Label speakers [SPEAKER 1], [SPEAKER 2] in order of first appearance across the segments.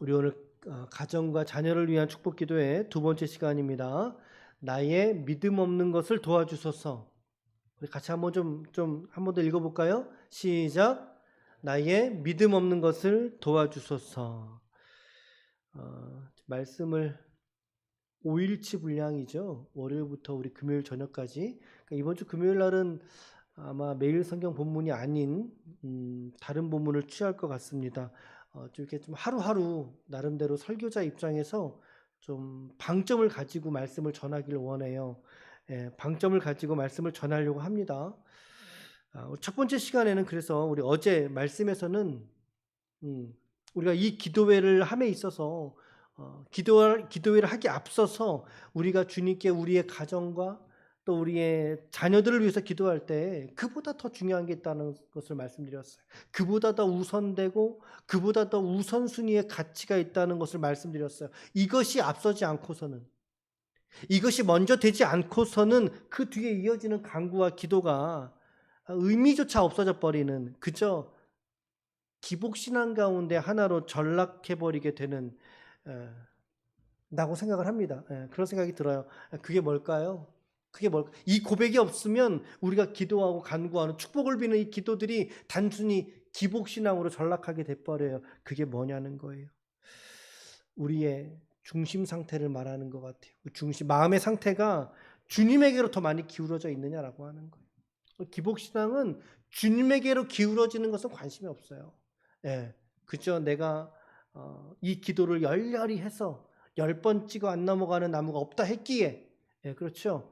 [SPEAKER 1] 우리 오늘 가정과 자녀를 위한 축복 기도의 두 번째 시간입니다. 나의 믿음 없는 것을 도와주소서. 우리 같이 한번 한 번 더 읽어볼까요? 시작. 나의 믿음 없는 것을 도와주소서. 말씀을 5일치 분량이죠. 월요일부터 우리 금요일 저녁까지. 그러니까 이번 주 금요일 날은 아마 매일 성경 본문이 아닌 다른 본문을 취할 것 같습니다. 좀 이렇게 좀 하루하루 나름대로 설교자 입장에서 좀 방점을 가지고 말씀을 전하기를 원해요. 예, 방점을 가지고 말씀을 전하려고 합니다. 첫 번째 시간에는 그래서 우리 어제 말씀에서는 우리가 이 기도회를 함에 있어서 기도회를 하기 앞서서 우리가 주님께 우리의 가정과 또 우리의 자녀들을 위해서 기도할 때 그보다 더 중요한 게 있다는 것을 말씀드렸어요. 그보다 더 우선되고 그보다 더 우선순위의 가치가 있다는 것을 말씀드렸어요. 이것이 앞서지 않고서는, 이것이 먼저 되지 않고서는 그 뒤에 이어지는 간구와 기도가 의미조차 없어져 버리는, 그저 기복신앙 가운데 하나로 전락해버리게 되는 라고 생각을 합니다. 그런 생각이 들어요. 그게 뭘까요? 이 고백이 없으면 우리가 기도하고 간구하는 축복을 비는 이 기도들이 단순히 기복신앙으로 전락하게 돼버려요. 그게 뭐냐는 거예요. 우리의 중심 상태를 말하는 것 같아요. 마음의 상태가 주님에게로 더 많이 기울어져 있느냐라고 하는 거예요. 기복신앙은 주님에게로 기울어지는 것은 관심이 없어요. 예, 그죠? 내가 이 기도를 열렬히 해서 10번 찍어 안 넘어가는 나무가 없다 했기에, 예, 그렇죠?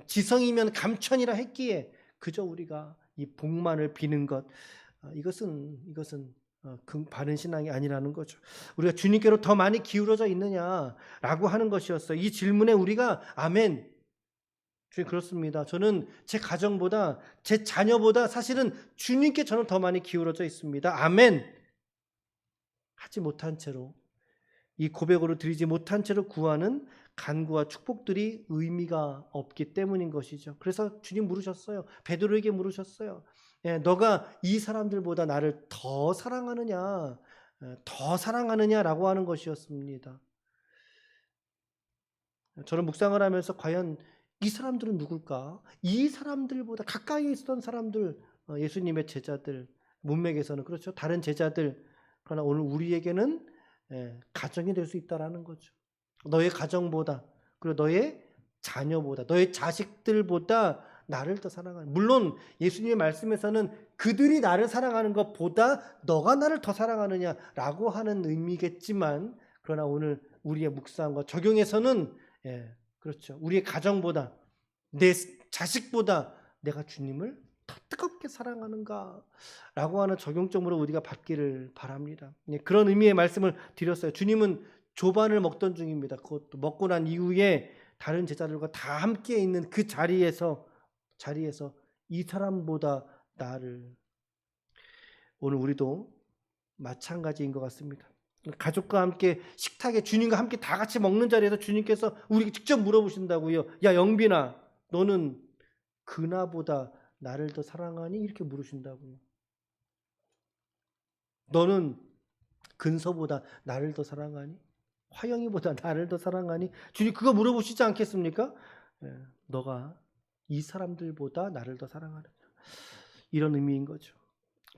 [SPEAKER 1] 지성이면 감천이라 했기에 그저 우리가 이 복만을 비는 것, 이것은 바른 신앙이 아니라는 거죠. 우리가 주님께로 더 많이 기울어져 있느냐라고 하는 것이었어요. 이 질문에 우리가 아멘, 주님 그렇습니다. 저는 제 가정보다 제 자녀보다 사실은 주님께 저는 더 많이 기울어져 있습니다. 아멘. 하지 못한 채로, 이 고백으로 드리지 못한 채로 구하는 간구와 축복들이 의미가 없기 때문인 것이죠. 그래서 주님 물으셨어요. 베드로에게 물으셨어요. 예, 너가 이 사람들보다 나를 더 사랑하느냐, 더 사랑하느냐라고 하는 것이었습니다. 저는 묵상을 하면서 과연 이 사람들은 누굴까? 이 사람들보다 가까이 있었던 사람들, 예수님의 제자들, 문맥에서는 그렇죠. 다른 제자들. 그러나 오늘 우리에게는 가정이 될 수 있다라는 거죠. 너의 가정보다, 그리고 너의 자녀보다, 너의 자식들보다 나를 더 사랑하는. 물론 예수님의 말씀에서는 그들이 나를 사랑하는 것보다 너가 나를 더 사랑하느냐라고 하는 의미겠지만, 그러나 오늘 우리의 묵상과 적용에서는 그렇죠. 우리의 가정보다, 내 자식보다 내가 주님을 더 뜨겁게 사랑하는가라고 하는 적용점으로 우리가 받기를 바랍니다. 그런 의미의 말씀을 드렸어요. 주님은 조반을 먹던 중입니다. 그것도 먹고 난 이후에 다른 제자들과 다 함께 있는 그 자리에서 이 사람보다 나를, 오늘 우리도 마찬가지인 것 같습니다. 가족과 함께 식탁에 주님과 함께 다 같이 먹는 자리에서 주님께서 우리에게 직접 물어보신다고요. 야 영빈아, 너는 그나보다 나를 더 사랑하니? 이렇게 물으신다고요. 너는 근서보다 나를 더 사랑하니? 화영이보다 나를 더 사랑하니? 주님 그거 물어보시지 않겠습니까? 너가 이 사람들보다 나를 더 사랑하느냐, 이런 의미인 거죠.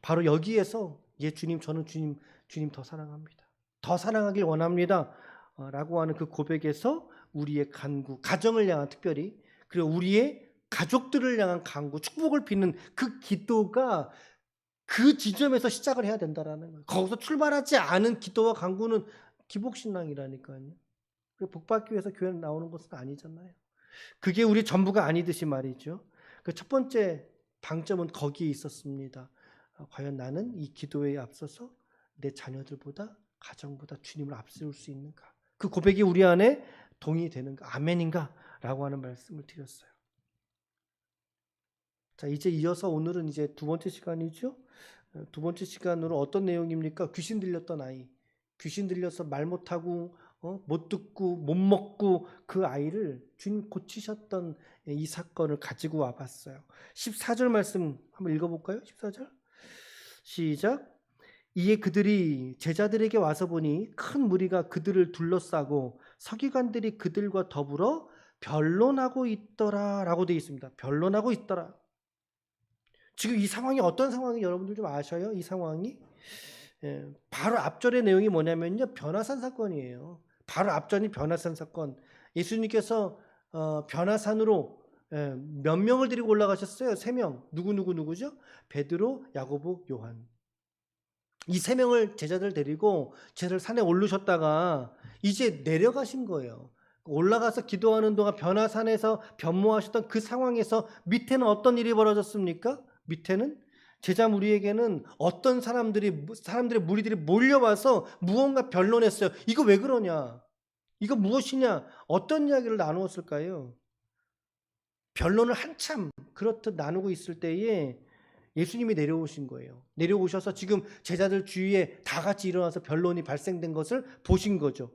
[SPEAKER 1] 바로 여기에서 주님, 저는 주님 더 사랑합니다, 더 사랑하길 원합니다 라고 하는 그 고백에서 우리의 간구, 가정을 향한 특별히, 그리고 우리의 가족들을 향한 간구, 축복을 비는 그 기도가 그 지점에서 시작을 해야 된다라는 거예요. 거기서 출발하지 않은 기도와 간구는 기복신앙이라니까요. 복받기 위해서 교회 나오는 것은 아니잖아요. 그게 우리 전부가 아니듯이 말이죠. 그 첫 번째 방점은 거기에 있었습니다. 과연 나는 이 기도에 앞서서 내 자녀들보다, 가정보다 주님을 앞세울 수 있는가? 그 고백이 우리 안에 동의되는가? 아멘인가? 라고 하는 말씀을 드렸어요. 자, 이제 이어서 오늘은 이제 두 번째 시간이죠. 두 번째 시간으로 어떤 내용입니까? 귀신 들렸던 아이. 귀신 들려서 말 못하고 못 듣고 못 먹고 그 아이를 주님 고치셨던 이 사건을 가지고 와봤어요. 14절 말씀 한번 읽어볼까요? 14절 시작. 이에 그들이 제자들에게 와서 보니 큰 무리가 그들을 둘러싸고 서기관들이 그들과 더불어 변론하고 있더라라고 되어 있습니다. 변론하고 있더라. 지금 이 상황이 어떤 상황인지 여러분들 좀 아셔요? 이 상황이? 바로 앞절의 내용이 뭐냐면요, 변화산 사건이에요. 바로 앞전이 변화산 사건. 예수님께서 변화산으로 몇 명을 데리고 올라가셨어요? 3명. 누구죠? 베드로, 야고보, 요한. 이 3명을 제자들 데리고 제자들 산에 오르셨다가 이제 내려가신 거예요. 올라가서 기도하는 동안 변화산에서 변모하셨던 그 상황에서 밑에는 어떤 일이 벌어졌습니까? 밑에는 제자 무리에게는 어떤 사람들의 무리들이 몰려와서 무언가 변론했어요. 이거 왜 그러냐? 이거 무엇이냐? 어떤 이야기를 나누었을까요? 변론을 한참 그렇듯 나누고 있을 때에 예수님이 내려오신 거예요. 내려오셔서 지금 제자들 주위에 다 같이 일어나서 변론이 발생된 것을 보신 거죠.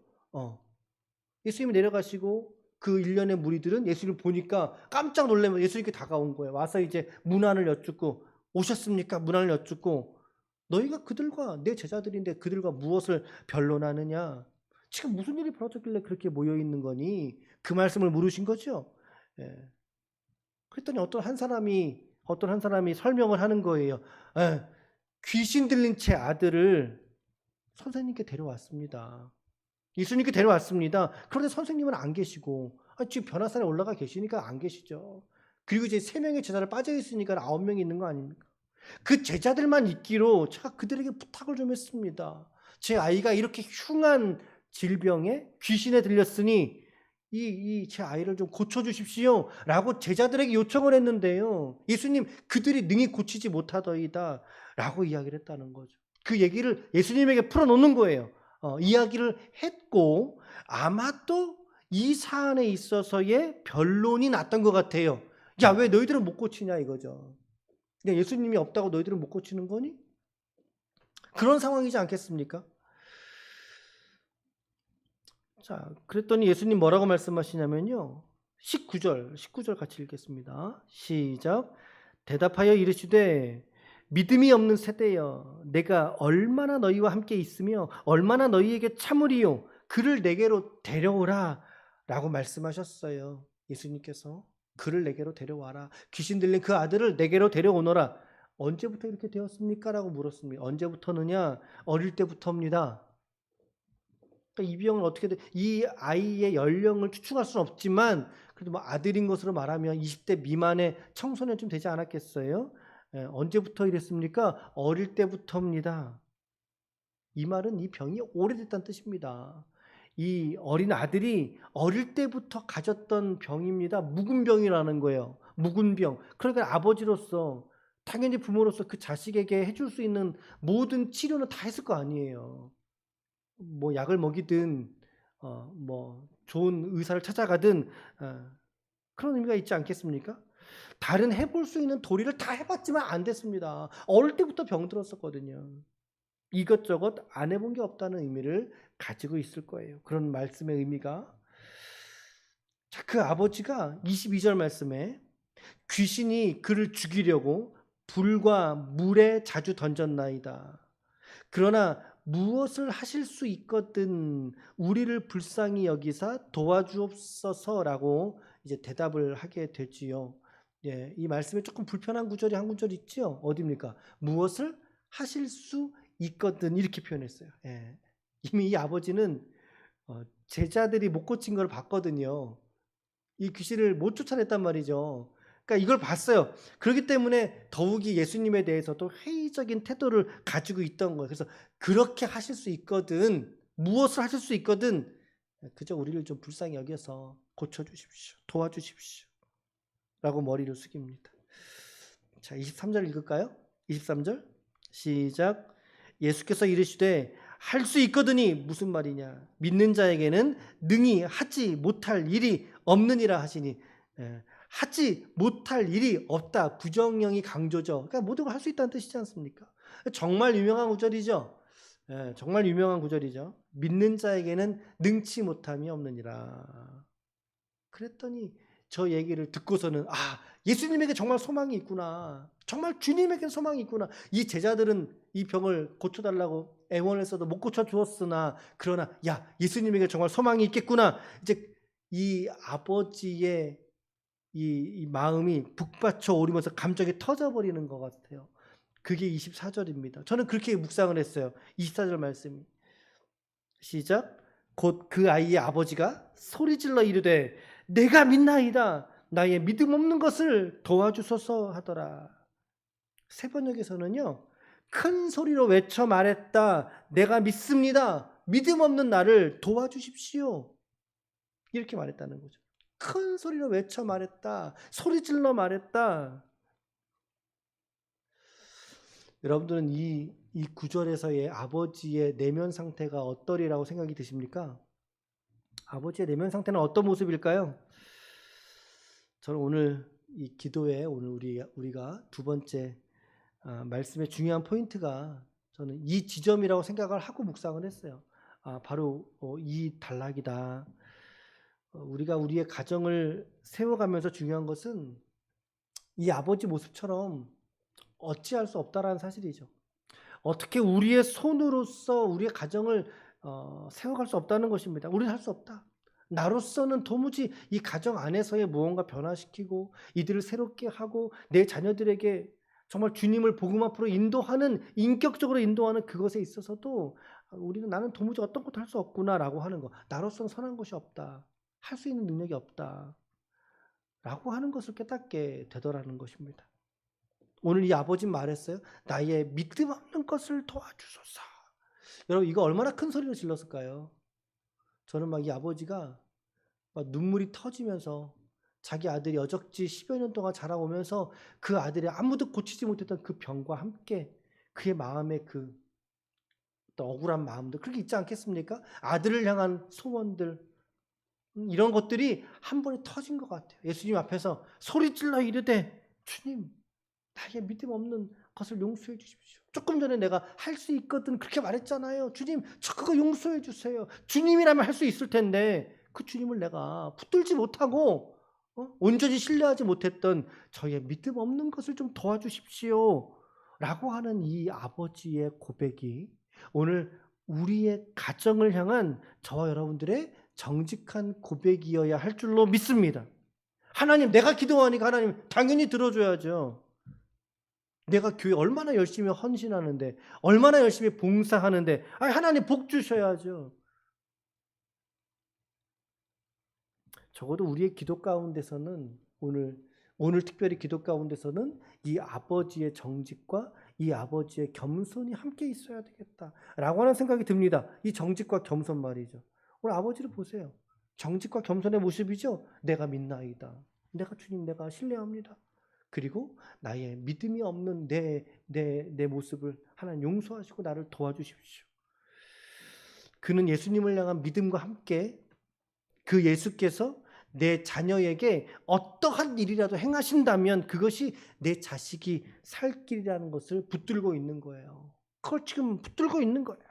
[SPEAKER 1] 예수님이 내려가시고 그 일련의 무리들은 예수님을 보니까 깜짝 놀라면 예수님께 다가온 거예요. 와서 이제 문안을 여쭙고, 오셨습니까? 문안을 여쭙고, 너희가 그들과 내 제자들인데 그들과 무엇을 변론하느냐? 지금 무슨 일이 벌어졌길래 그렇게 모여 있는 거니? 그 말씀을 물으신 거죠. 그랬더니 어떤 한 사람이 설명을 하는 거예요. 귀신 들린 제 아들을 선생님께 데려왔습니다. 예수님께 데려왔습니다. 그런데 선생님은 안 계시고, 지금 변화산에 올라가 계시니까 안 계시죠. 그리고 이제 3명의 제자를 빠져 있으니까 9명이 있는 거 아닙니까? 그 제자들만 있기로 제가 그들에게 부탁을 좀 했습니다. 제 아이가 이렇게 흉한 질병에 귀신에 들렸으니 제 아이를 좀 고쳐주십시오 라고 제자들에게 요청을 했는데요, 예수님 그들이 능히 고치지 못하더이다 라고 이야기를 했다는 거죠. 그 얘기를 예수님에게 풀어놓는 거예요. 이야기를 했고, 아마도 이 사안에 있어서의 변론이 났던 것 같아요. 야, 왜 너희들은 못 고치냐 이거죠. 예수님이 없다고 너희들은 못 고치는 거니? 그런 상황이지 않겠습니까? 자, 그랬더니 예수님 뭐라고 말씀하시냐면요, 19절 같이 읽겠습니다. 시작. 대답하여 이르시되 믿음이 없는 세대여, 내가 얼마나 너희와 함께 있으며 얼마나 너희에게 참으리요, 그를 내게로 데려오라 라고 말씀하셨어요. 예수님께서 그를 내게로 데려와라, 귀신 들린 그 아들을 내게로 데려오너라. 언제부터 이렇게 되었습니까? 라고 물었습니다. 언제부터느냐? 어릴 때부터입니다. 그러니까 이 병은 이 아이의 연령을 추측할 수는 없지만 그래도 뭐 아들인 것으로 말하면 20대 미만의 청소년쯤 되지 않았겠어요? 언제부터 이랬습니까? 어릴 때부터입니다. 이 말은 이 병이 오래됐다는 뜻입니다. 이 어린 아들이 어릴 때부터 가졌던 병입니다. 묵은 병이라는 거예요. 묵은 병. 그러니까 아버지로서, 당연히 부모로서 그 자식에게 해줄 수 있는 모든 치료는 다 했을 거 아니에요. 뭐 약을 먹이든 뭐 좋은 의사를 찾아가든 그런 의미가 있지 않겠습니까? 다른 해볼 수 있는 도리를 다 해봤지만 안 됐습니다. 어릴 때부터 병들었었거든요. 이것저것 안 해본 게 없다는 의미를 가지고 있을 거예요. 그런 말씀의 의미가. 자, 그 아버지가 22절 말씀에 귀신이 그를 죽이려고 불과 물에 자주 던졌나이다. 그러나 무엇을 하실 수 있거든 우리를 불쌍히 여기사 도와주옵소서라고 이제 대답을 하게 되지요. 이 말씀에 조금 불편한 구절이 한 구절 있죠. 어디입니까? 무엇을 하실 수 있거든 이렇게 표현했어요. 이미 이 아버지는 제자들이 못 고친 걸 봤거든요. 이 귀신을 못 쫓아냈단 말이죠. 그러니까 이걸 봤어요. 그렇기 때문에 더욱이 예수님에 대해서도 회의적인 태도를 가지고 있던 거예요. 그래서 그렇게 하실 수 있거든, 무엇을 하실 수 있거든, 그저 우리를 좀 불쌍히 여겨서 고쳐주십시오, 도와주십시오 라고 머리를 숙입니다. 자, 23절 읽을까요? 23절 시작. 예수께서 이르시되 할 수 있거든이 무슨 말이냐? 믿는 자에게는 능히 하지 못할 일이 없느니라 하시니, 하지 못할 일이 없다. 부정형이 강조죠. 그러니까 모든 걸 할 수 있다는 뜻이지 않습니까? 정말 유명한 구절이죠. 정말 유명한 구절이죠. 믿는 자에게는 능치 못함이 없느니라. 그랬더니 저 얘기를 듣고서는 예수님에게 정말 소망이 있구나. 정말 주님에게 소망이 있구나. 이 제자들은 이 병을 고쳐달라고 애원했어도 못 고쳐주었으나 그러나 예수님에게 정말 소망이 있겠구나. 이제 이 아버지의 이 마음이 북받쳐 오르면서 감정이 터져버리는 것 같아요. 그게 24절입니다. 저는 그렇게 묵상을 했어요. 24절 말씀이. 시작. 곧 그 아이의 아버지가 소리질러 이르되 내가 믿나이다. 나의 믿음 없는 것을 도와주소서 하더라. 새번역에서는요. 큰 소리로 외쳐 말했다. 내가 믿습니다. 믿음 없는 나를 도와주십시오. 이렇게 말했다는 거죠. 큰 소리로 외쳐 말했다. 소리질러 말했다. 여러분들은 이 구절에서의 아버지의 내면 상태가 어떠리라고 생각이 드십니까? 아버지의 내면 상태는 어떤 모습일까요? 저는 오늘 이 기도에 오늘 우리가 두 번째 말씀의 중요한 포인트가 저는 이 지점이라고 생각을 하고 묵상을 했어요. 바로 이 단락이다. 우리가 우리의 가정을 세워가면서 중요한 것은 이 아버지 모습처럼 어찌할 수 없다라는 사실이죠. 어떻게 우리의 손으로서 우리의 가정을 세워갈 수 없다는 것입니다. 우리는 할 수 없다. 나로서는 도무지 이 가정 안에서의 무언가 변화시키고 이들을 새롭게 하고 내 자녀들에게 정말 주님을 복음 앞으로 인도하는, 인격적으로 인도하는 그것에 있어서도 나는 도무지 어떤 것도 할 수 없구나라고 하는 거. 나로서는 선한 것이 없다. 할 수 있는 능력이 없다. 라고 하는 것을 깨닫게 되더라는 것입니다. 오늘 이 아버지는 말했어요. 나의 믿음 없는 것을 도와주소서. 여러분 이거 얼마나 큰 소리로 질렀을까요? 저는 이 아버지가 눈물이 터지면서 자기 아들이 어적지 10여 년 동안 자라오면서 그 아들이 아무도 고치지 못했던 그 병과 함께 그의 마음에 그 억울한 마음들 그렇게 있지 않겠습니까? 아들을 향한 소원들 이런 것들이 한 번에 터진 것 같아요. 예수님 앞에서 소리질러 이르되 주님 나의 믿음 없는 것을 용서해 주십시오. 조금 전에 내가 할 수 있거든 그렇게 말했잖아요. 주님 저 그거 용서해 주세요. 주님이라면 할 수 있을 텐데 그 주님을 내가 붙들지 못하고 온전히 신뢰하지 못했던 저의 믿음 없는 것을 좀 도와주십시오. 라고 하는 이 아버지의 고백이 오늘 우리의 가정을 향한 저와 여러분들의 정직한 고백이어야 할 줄로 믿습니다. 하나님 내가 기도하니까 하나님 당연히 들어줘야죠. 내가 교회 얼마나 열심히 헌신하는데 얼마나 열심히 봉사하는데 하나님 복 주셔야죠. 적어도 우리의 기도 가운데서는 오늘 특별히 기도 가운데서는 이 아버지의 정직과 이 아버지의 겸손이 함께 있어야 되겠다라고 하는 생각이 듭니다. 이 정직과 겸손 말이죠. 오늘 아버지를 보세요. 정직과 겸손의 모습이죠. 내가 믿나이다. 내가 주님 내가 신뢰합니다. 그리고 나의 믿음이 없는 내 모습을 하나님 용서하시고 나를 도와주십시오. 그는 예수님을 향한 믿음과 함께 그 예수께서 내 자녀에게 어떠한 일이라도 행하신다면 그것이 내 자식이 살 길이라는 것을 붙들고 있는 거예요. 그걸 지금 붙들고 있는 거예요.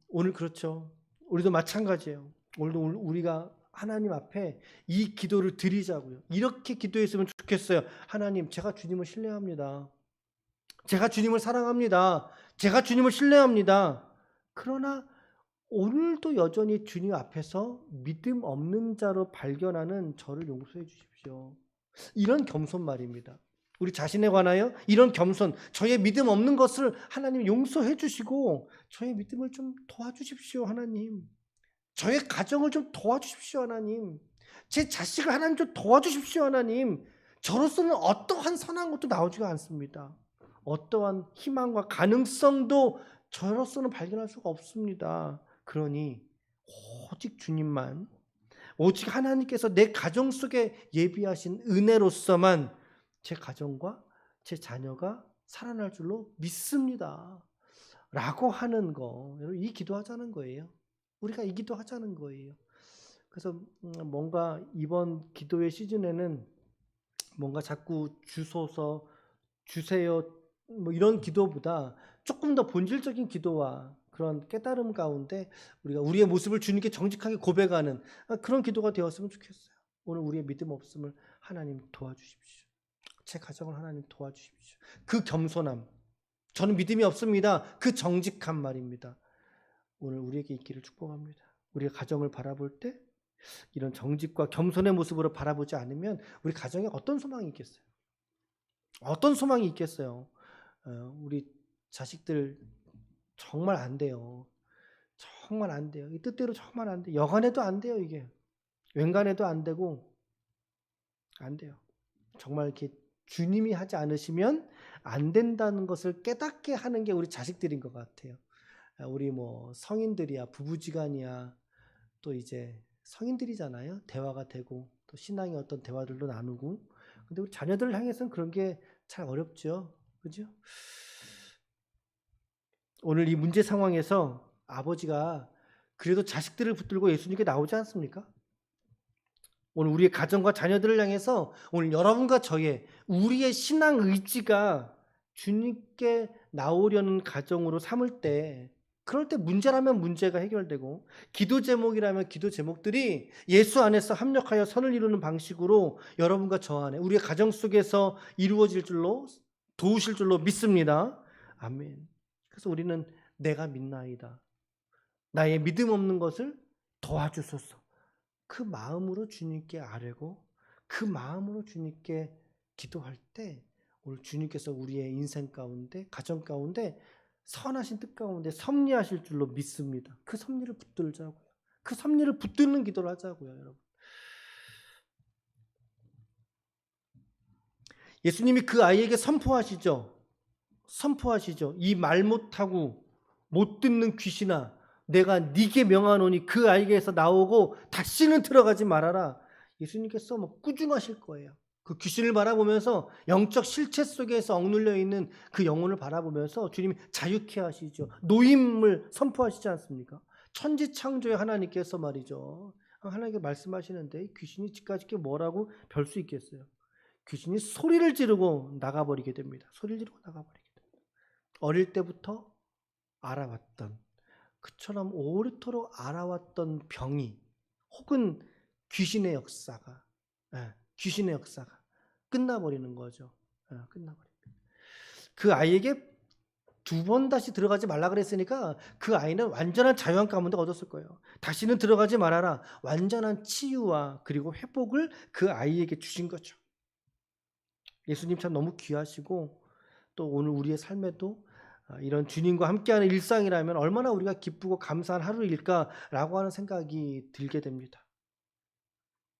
[SPEAKER 1] 오늘 그렇죠. 우리도 마찬가지예요. 오늘도 우리가 하나님 앞에 이 기도를 드리자고요. 이렇게 기도했으면 좋겠어요. 하나님, 제가 주님을 신뢰합니다. 제가 주님을 사랑합니다. 제가 주님을 신뢰합니다. 그러나 오늘도 여전히 주님 앞에서 믿음 없는 자로 발견하는 저를 용서해 주십시오. 이런 겸손 말입니다. 우리 자신에 관하여 이런 겸손, 저의 믿음 없는 것을 하나님 용서해 주시고 저의 믿음을 좀 도와주십시오, 하나님. 저의 가정을 좀 도와주십시오, 하나님. 제 자식을 하나님 좀 도와주십시오, 하나님. 저로서는 어떠한 선한 것도 나오지가 않습니다. 어떠한 희망과 가능성도 저로서는 발견할 수가 없습니다. 그러니 오직 주님만, 오직 하나님께서 내 가정 속에 예비하신 은혜로서만 제 가정과 제 자녀가 살아날 줄로 믿습니다. 라고 하는 거, 이 기도하자는 거예요. 우리가 이 기도하자는 거예요. 그래서 뭔가 이번 기도의 시즌에는 뭔가 자꾸 주소서, 주세요 이런 기도보다 조금 더 본질적인 기도와 그런 깨달음 가운데 우리가 우리의 모습을 주님께 정직하게 고백하는 그런 기도가 되었으면 좋겠어요. 오늘 우리의 믿음 없음을 하나님 도와주십시오. 제 가정을 하나님 도와주십시오. 그 겸손함, 저는 믿음이 없습니다. 그 정직한 말입니다. 오늘 우리에게 있기를 축복합니다. 우리가 가정을 바라볼 때 이런 정직과 겸손의 모습으로 바라보지 않으면 우리 가정에 어떤 소망이 있겠어요? 어떤 소망이 있겠어요? 우리 자식들 정말 안 돼요. 정말 안 돼요. 이 뜻대로 정말 안 돼요. 여간해도 안 돼요, 이게. 웬간해도 안 되고, 안 돼요. 정말 이렇게 주님이 하지 않으시면 안 된다는 것을 깨닫게 하는 게 우리 자식들인 것 같아요. 우리 뭐 성인들이야, 부부지간이야, 또 이제 성인들이잖아요. 대화가 되고, 또 신앙의 어떤 대화들도 나누고. 근데 우리 자녀들을 향해서는 그런 게 잘 어렵죠. 그죠? 오늘 이 문제 상황에서 아버지가 그래도 자식들을 붙들고 예수님께 나오지 않습니까? 오늘 우리의 가정과 자녀들을 향해서 오늘 여러분과 저의 우리의 신앙 의지가 주님께 나오려는 가정으로 삼을 때, 그럴 때 문제라면 문제가 해결되고 기도 제목이라면 기도 제목들이 예수 안에서 합력하여 선을 이루는 방식으로 여러분과 저 안에 우리의 가정 속에서 이루어질 줄로 도우실 줄로 믿습니다. 아멘. 그래서 우리는 내가 믿나이다, 나의 믿음 없는 것을 도와주소서, 그 마음으로 주님께 아뢰고 그 마음으로 주님께 기도할 때 오늘 주님께서 우리의 인생 가운데, 가정 가운데 선하신 뜻 가운데 섭리하실 줄로 믿습니다. 그 섭리를 붙들자고요. 그 섭리를 붙드는 기도를 하자고요, 여러분. 예수님이 그 아이에게 선포하시죠. 이 말 못하고 못 듣는 귀신아, 내가 네게 명하노니 그 아이에게서 나오고 다시는 들어가지 말아라. 예수님께서 뭐 꾸중하실 거예요. 그 귀신을 바라보면서 영적 실체 속에서 억눌려 있는 그 영혼을 바라보면서 주님이 자유케 하시죠. 노임을 선포하시지 않습니까? 천지창조의 하나님께서 말이죠, 하나님께 말씀하시는데 귀신이 집까지 뭐라고 별 수 있겠어요? 귀신이 소리를 지르고 나가버리게 됩니다. 소리를 지르고 나가버리게 됩니다. 어릴 때부터 알아왔던, 그처럼 오래도록 알아왔던 병이, 혹은 귀신의 역사가 끝나버리는 거죠. 끝나버립니다. 그 아이에게 두 번 다시 들어가지 말라 그랬으니까 그 아이는 완전한 자유한 가운데 얻었을 거예요. 다시는 들어가지 말아라. 완전한 치유와 그리고 회복을 그 아이에게 주신 거죠. 예수님 참 너무 귀하시고, 또 오늘 우리의 삶에도 이런 주님과 함께하는 일상이라면 얼마나 우리가 기쁘고 감사한 하루일까라고 하는 생각이 들게 됩니다.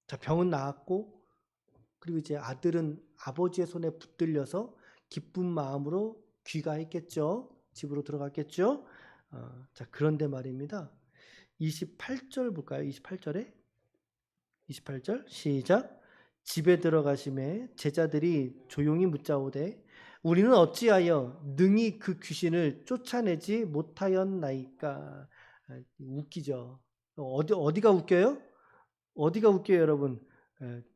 [SPEAKER 1] 자, 병은 나았고, 그리고 이제 아들은 아버지의 손에 붙들려서 기쁜 마음으로 귀가했겠죠. 집으로 들어갔겠죠. 자, 그런데 말입니다. 28절 볼까요? 28절에 28절 시작. 집에 들어가심에 제자들이 조용히 묻자오되 우리는 어찌하여 능히 그 귀신을 쫓아내지 못하였나이까. 웃기죠. 어디가 웃겨요? 어디가 웃겨요, 여러분?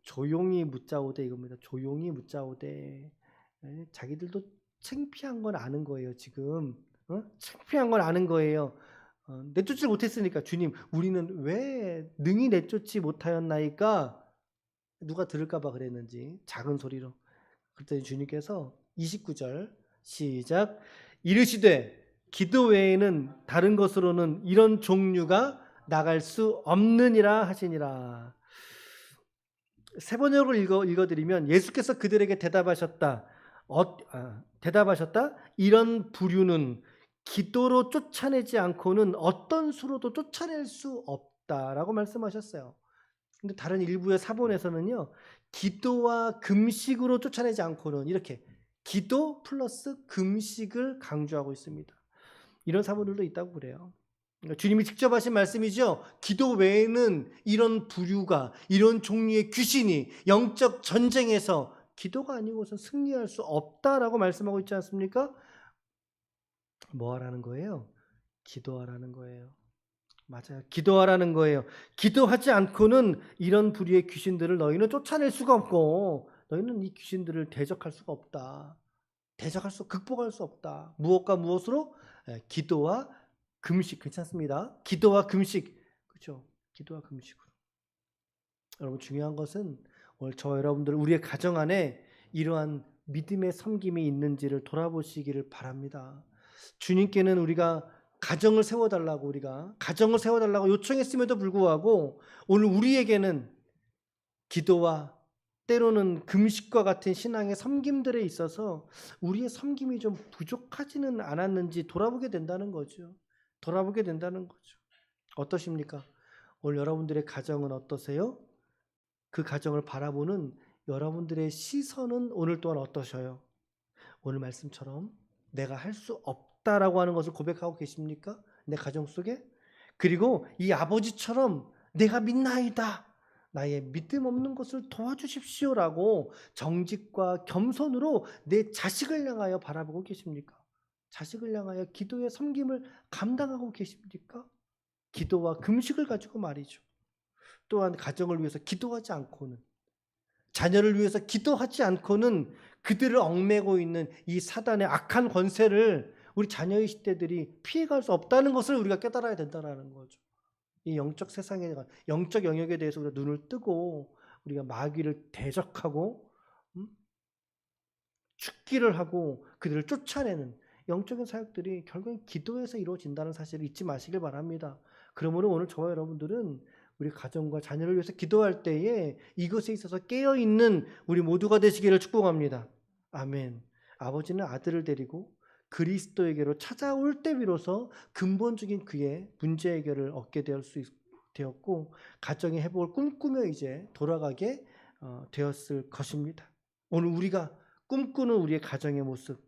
[SPEAKER 1] 조용히 묻자오되 이겁니다. 조용히 묻자오되. 자기들도 창피한 건 아는 거예요, 지금. 창피한 건 아는 거예요. 내쫓지 못했으니까. 주님, 우리는 왜 능히 내쫓지 못하였나이까? 누가 들을까 봐 그랬는지 작은 소리로. 그랬더니 주님께서 29절 시작. 이르시되 기도 외에는 다른 것으로는 이런 종류가 나갈 수 없느니라 하시니라. 세 번역을 읽어드리면 예수께서 그들에게 대답하셨다. 이런 부류는 기도로 쫓아내지 않고는 어떤 수로도 쫓아낼 수 없다라고 말씀하셨어요. 근데 다른 일부의 사본에서는요, 기도와 금식으로 쫓아내지 않고는, 이렇게 기도 플러스 금식을 강조하고 있습니다. 이런 사본들도 있다고 그래요. 그러니까 주님이 직접 하신 말씀이죠. 기도 외에는 이런 부류가, 이런 종류의 귀신이 영적 전쟁에서 기도가 아니고서 승리할 수 없다라고 말씀하고 있지 않습니까? 뭐 하라는 거예요? 기도하라는 거예요. 맞아요. 기도하라는 거예요. 기도하지 않고는 이런 부류의 귀신들을 너희는 쫓아낼 수가 없고, 너희는 이 귀신들을 대적할 수가 없다. 극복할 수 없다. 무엇과 무엇으로? 기도와 금식. 괜찮습니다. 기도와 금식. 그렇죠? 기도와 금식으로. 여러분 중요한 것은 오늘 저와 여러분들 우리의 가정 안에 이러한 믿음의 섬김이 있는지를 돌아보시기를 바랍니다. 주님께는 우리가 가정을 세워달라고 요청했음에도 불구하고 오늘 우리에게는 기도와 때로는 금식과 같은 신앙의 섬김들에 있어서 우리의 섬김이 좀 부족하지는 않았는지 돌아보게 된다는 거죠. 어떠십니까? 오늘 여러분들의 가정은 어떠세요? 그 가정을 바라보는 여러분들의 시선은 오늘 또한 어떠셔요? 오늘 말씀처럼 내가 할 수 없다라고 하는 것을 고백하고 계십니까? 내 가정 속에? 그리고 이 아버지처럼 내가 믿나이다. 나의 믿음 없는 것을 도와주십시오라고 정직과 겸손으로 내 자식을 향하여 바라보고 계십니까? 자식을 향하여 기도의 섬김을 감당하고 계십니까? 기도와 금식을 가지고 말이죠. 또한 가정을 위해서 기도하지 않고는, 자녀를 위해서 기도하지 않고는 그들을 얽매고 있는 이 사단의 악한 권세를 우리 자녀의 시대들이 피해갈 수 없다는 것을 우리가 깨달아야 된다는 거죠. 이 영적 세상에, 영적 영역에 대해서 우리가 눈을 뜨고 우리가 마귀를 대적하고 죽기를 하고 그들을 쫓아내는 영적인 사역들이 결국엔 기도에서 이루어진다는 사실을 잊지 마시길 바랍니다. 그러므로 오늘 저와 여러분들은 우리 가정과 자녀를 위해서 기도할 때에 이것에 있어서 깨어있는 우리 모두가 되시기를 축복합니다. 아멘. 아버지는 아들을 데리고 그리스도에게로 찾아올 때 비로소 근본적인 그의 문제 해결을 얻게 되었고 가정의 회복을 꿈꾸며 이제 돌아가게 되었을 것입니다. 오늘 우리가 꿈꾸는 우리의 가정의 모습,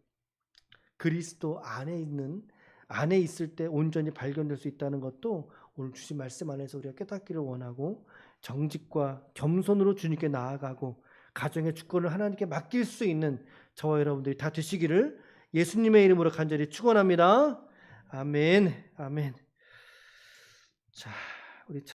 [SPEAKER 1] 그리스도 안에 있을 때 온전히 발견될 수 있다는 것도 오늘 주신 말씀 안에서 우리가 깨닫기를 원하고 정직과 겸손으로 주님께 나아가고 가정의 주권을 하나님께 맡길 수 있는 저와 여러분들이 다 되시기를 예수님의 이름으로 간절히 축원합니다. 아멘. 아멘. 자, 우리